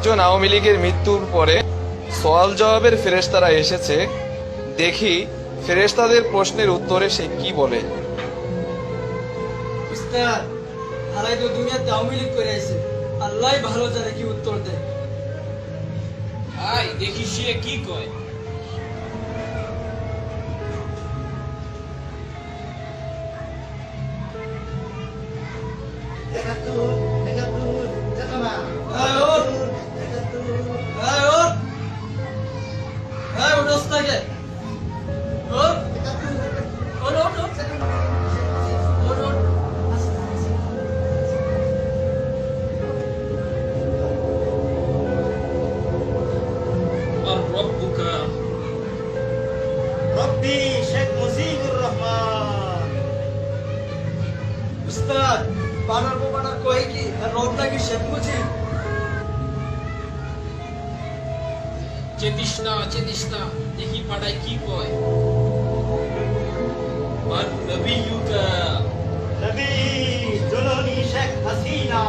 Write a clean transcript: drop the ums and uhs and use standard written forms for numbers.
একজন আওয়ামী লীগের মৃত্যুর পরে সওয়াল জবাবের ফেরেশতারা এসেছে। দেখি ফেরেশতাদের প্রশ্নের উত্তরে সে কি বলে। উস্তাদ, আলাই তো দুনিয়াতে আওয়ামী লীগ করে আইছে, আল্লাহ ভালো জানে কি উত্তর দেয়। আয় দেখি সে কি কয়। আয় ওঠ, আয় ওঠ, আয় ওঠ ওস্তাদকে। ওঠ, ওঠ, ওঠ, ওঠ, ওঠ, ওঠ। আর রব্বুকা রব্বি শেখ মুজিবুর রহমান। উস্তাদ, বানার বানার কয় কি আর রব নাকি শেখ মুজিব? চেতিস না দেখি পাড়ায় কি কয়। আর নবিয়ুকা নবী জননী শেখ হাসিনা।